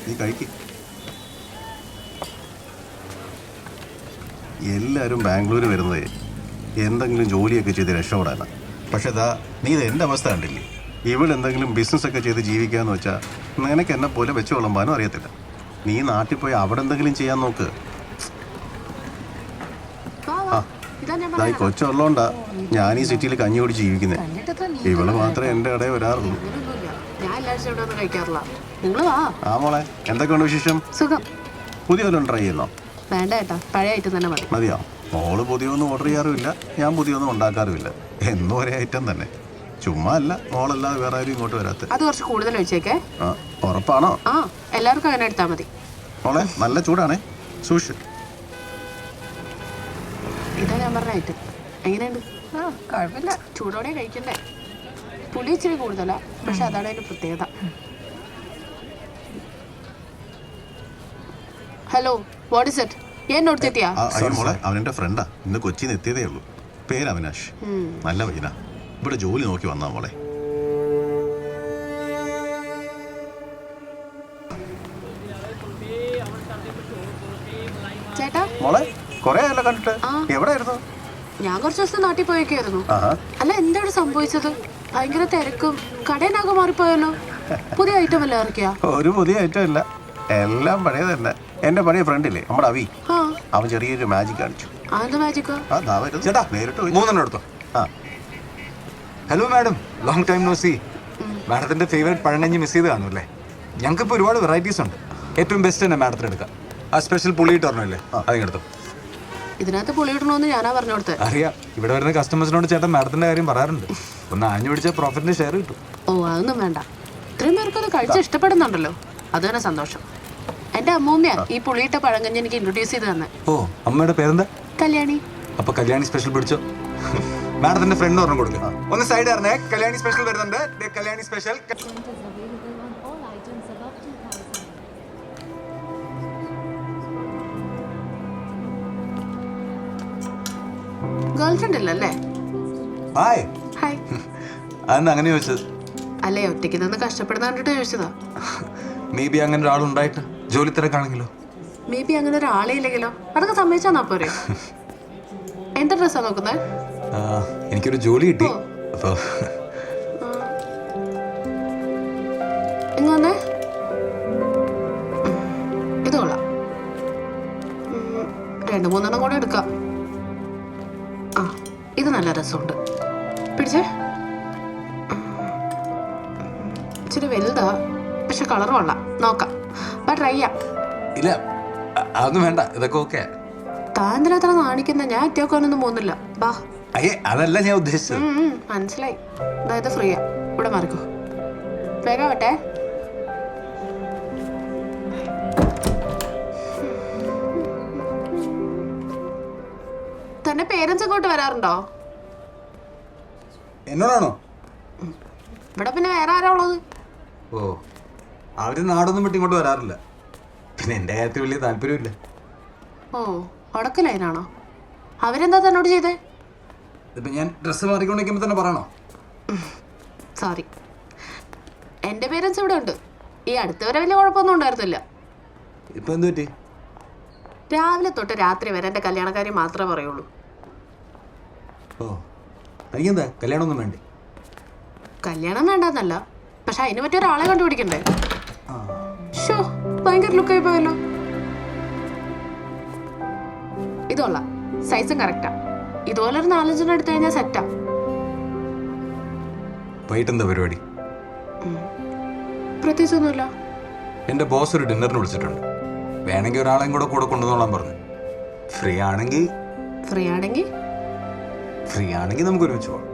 നീ കഴിക്ക്. എല്ലാവരും ബാംഗ്ലൂർ വരുന്നതേ എന്തെങ്കിലും ജോലിയൊക്കെ ചെയ്ത് രക്ഷപ്പെടാനാണ്. പക്ഷെ നീ ഇത് എൻ്റെ അവസ്ഥ കണ്ടില്ലേ? ഇവളെന്തെങ്കിലും ബിസിനസ്സൊക്കെ ചെയ്ത് ജീവിക്കാന്ന് വെച്ചാൽ നിനക്ക് എന്നെ പോലെ വെച്ച് വിളമ്പാനും അറിയത്തില്ല. നീ നാട്ടിൽ പോയി അവിടെ എന്തെങ്കിലും ചെയ്യാൻ നോക്ക്. ഈ കൊച്ചുള്ളതുകൊണ്ടാ ഞാൻ ഈ സിറ്റിയിൽ കഞ്ഞി കുടിച്ച് ജീവിക്കുന്നത്. ഇവള് മാത്രമേ എൻ്റെ ഇടയിൽ വരാറുള്ളൂ. ആ മോളെ, എന്തൊക്കെയുണ്ട് വിശേഷം? സുഖം. പുതിയ വല്ലതും ട്രൈ ചെയ്യുന്നോ? വേണ്ട ഏട്ടാ, പഴയ ഐറ്റം തന്നെ മതി. മതിയോ? മോള് പുതിയൊന്നും ഓർഡർ ചെയ്യാറുമില്ല, ഞാൻ പുതിയൊന്നും ഉണ്ടാക്കാറുമില്ല. എന്നും ഒരേ ഐറ്റം തന്നെ. ചുമ്മാ അല്ല, മോളല്ലാതെ വേറെ ആരും ഇങ്ങോട്ട് വരാത്ത. അത് കുറച്ച് കൂടുതൽ വെച്ചേക്കേ. ഉറപ്പാണോ? ആ, എല്ലാവർക്കും അങ്ങനെ എടുത്താൽ മതി. മോളെ, നല്ല ചൂടാണേ, സൂക്ഷിച്ച്. ഇതാ ഞാൻ പറഞ്ഞ ഐറ്റം. എങ്ങനെയുണ്ട്? കുഴപ്പമില്ല. ചൂടോടെ കഴിക്കണ്ടേ? പുളി ഇച്ചിരി കൂടുതലാ, പക്ഷെ അതാണ് അതിന്റെ പ്രത്യേകത. Hello, what is it? ഏൻ നോട്ടെത്തിയാ? മോളെ, അവനെന്റെ ഫ്രണ്ടാ. ഇന്ന് കൊച്ചിന്ന് എത്തിയതേ ഉള്ളൂ. പേര് അവിനാഷ്. നല്ല പയ്യന. ഇവിടെ ജോലി നോക്കി വന്നാ മോളെ. ചേട്ടാ മോളെ, കൊറേ ആയല്ലോ കണ്ടിട്ട്. എവിടെയായിരുന്നു? ഞാൻ കുറച്ച് ദിവസം നാട്ടിൽ പോയേക്കായിരുന്നു. അല്ല, എന്താണ് സംഭവിച്ചത്? ഭയങ്കര തിരക്കും കടയിനാകെ മാറിപ്പോയല്ലോ. പുതിയ ഐറ്റം അല്ല ഇറക്കിയാ? ഒരു പുതിയ ഐറ്റം ഇല്ല, എല്ലാം പഴയ തന്നെ. എന്റെ പഴയ ഫ്രണ്ടില്ലേ, നമ്മുടെ അവി, അവൻ ചെറിയൊരു മാജിക് കാണിച്ചു. ചേട്ടാ, നേരിട്ട് മൂന്നെണ്ണം എടുത്തോ. Hello madam, long time no see. മാഡത്തിന്റെ ഫേവറേറ്റ് പഴങ്കഞ്ഞി മിസ് ചെയ്ത് കാണുമല്ലേ? ഞങ്ങൾക്കിപ്പോൾ ഒരുപാട് വെറൈറ്റീസ് ഉണ്ട്. ഏറ്റവും ബെസ്റ്റ് തന്നെ മാഡത്തിന് എടുക്കാം. ആ സ്പെഷ്യൽ പുളിയിട്ട് പറഞ്ഞല്ലേ, അതിനെടുത്തു. ഇതിനകത്ത് പുളിയിടണമെന്ന് ഞാനാ പറഞ്ഞു കൊടുത്തത്. അറിയാം, ഇവിടെ വരുന്ന കസ്റ്റമേഴ്സിനോട് ചേട്ടൻ മാഡത്തിന്റെ കാര്യം പറയാറുണ്ട്. ഒന്ന് ആഞ്ഞു പിടിച്ച പ്രോഫിറ്റിന്റെ ഷെയർ കിട്ടും. ഓ, അതൊന്നും വേണ്ട. ഇത്രയും പേർക്ക് അത് കഴിച്ച് ഇഷ്ടപ്പെടുന്നുണ്ടല്ലോ, അത് തന്നെ സന്തോഷം. എന്റെ അമ്മൂമ്മയാ ഈ പുളിയിട്ട പഴങ്കഞ്ഞി എനിക്ക് ഇൻട്രൊഡ്യൂസ് ചെയ്ത് തന്നെ. ഓ, അമ്മയുടെ പേരെന്താ? കല്യാണി. അപ്പൊ കല്യാണി സ്പെഷ്യൽ പിടിച്ചോ. മാഡത്തിന്റെ ഫ്രണ്ട് പറഞ്ഞു കൊടുക്കുക. ഒന്ന് സൈഡ് ആയിരുന്നേ, കല്യാണി സ്പെഷ്യൽ വരുന്നുണ്ട്. കല്യാണി സ്പെഷ്യൽ. ഗേൾഫ്രണ്ട് ഇല്ലല്ലേ? ഹായ്. ഹായ്. അതെന്താ അങ്ങനെ ചോദിച്ചത്? അല്ലേ, ഒറ്റയ്ക്ക് നിന്ന് കഷ്ടപ്പെടുന്ന കണ്ടിട്ട് ചോദിച്ചതാ. മേ ബി അങ്ങനെ ഒരാളുണ്ടായിട്ട് ജോലി തിരക്കാണെങ്കിലോ? മേ ബി അങ്ങനെ ഒരാളെ ഇല്ലെങ്കിലോ? അതൊക്കെ സമ്മതിച്ചാ പോരെ? എന്താ ഡ്രസ്സാ നോക്കുന്നത്? എനിക്കൊരു ജോലി കിട്ടി. അപ്പൊ ഇങ്ങ് വന്നേ. ഇത് കൊള്ളാം. 2-3 കൂടെ എടുക്കാം. ആ, ഇത് നല്ല രസമുണ്ട്. പിടിച്ചേ. ഇച്ചിരി വലുതാ, പക്ഷെ കളർ കൊള്ളാം. നോക്കാം, ട്രൈ ചെയ്യാം. ഇല്ല, അതൊന്നും വേണ്ട, ഇതൊക്കെ ഓക്കെ. താൻ അത്ര കാണിക്കുന്ന, ഞാൻ എത്തിയോക്കാനൊന്നും പോകുന്നില്ല. ബാ. അയ്യേ, അതല്ല ഞാൻ ഉദ്ദേശിച്ചത്. മനസ്സിലായി. അതായത് ഫ്രീയാ. ഇവിടെ മാറിക്കോ. വേഗാവട്ടെ. തന്നെ പേരൻസ് ഇങ്ങോട്ട് വരാറുണ്ടോ? എന്നോടാണോ? ഇവിടെ പിന്നെ വേറെ ആരാ ഉള്ളത്? ഓ, അവര് നാടൊന്നും വിട്ട് ഇങ്ങോട്ട് വരാറില്ല. പിന്നെ എന്റെ കാര്യത്തിൽ വലിയ താല്പര്യമില്ല. ഓ, ഉടക്ക് ലൈനാണോ? അവരെന്താ തന്നോട് ചെയ്തേ? ഇപ്പൊ ഞാൻ ഡ്രസ്സ് മാറിക്കൊണ്ടിരിക്കുമ്പോ തന്നെ പറയണോ? സോറി, എന്റെ പേരൻസ് ഇവിടെ ഉണ്ട്. ഈ അടുത്ത് വരെ വലിയ കുഴപ്പമൊന്നും ഉണ്ടായിരുന്നില്ല. ഇപ്പൊ എന്ത് പറ്റി? രാവിലെ തൊട്ട് രാത്രി വരെ എന്റെ കല്യാണക്കാരി മാത്രമേ പറയുള്ളൂ. ഓ, എനിക്കെന്താ കല്യാണമൊന്നും വേണ്ടേ? കല്യാണം വേണ്ടെന്നല്ല, പക്ഷെ അതിന് പറ്റിയ ഒരാളെ കണ്ടുപിടിക്കണ്ടേ? ഷോ, ഭയങ്കര ലുക്കായി പോയല്ലോ. ഇതല്ല, സൈസും കറക്റ്റാ. ഇതുപോലൊരു 4-5 എടുത്തു കഴിഞ്ഞാൽ സെറ്റാ. വൈകിട്ടെന്താ പരിപാടി? പ്രത്യേകിച്ചൊന്നുമില്ല. എന്റെ ബോസ് ഒരു ഡിന്നറിന് വിളിച്ചിട്ടുണ്ട്. വേണമെങ്കിൽ ഒരാളെയും കൂടെ കൊണ്ടുവന്നോളാൻ പറഞ്ഞു. ഫ്രീ ആണെങ്കിൽ ഫ്രീ ആണെങ്കിൽ നമുക്ക് ഒരുമിച്ച് പോവാം.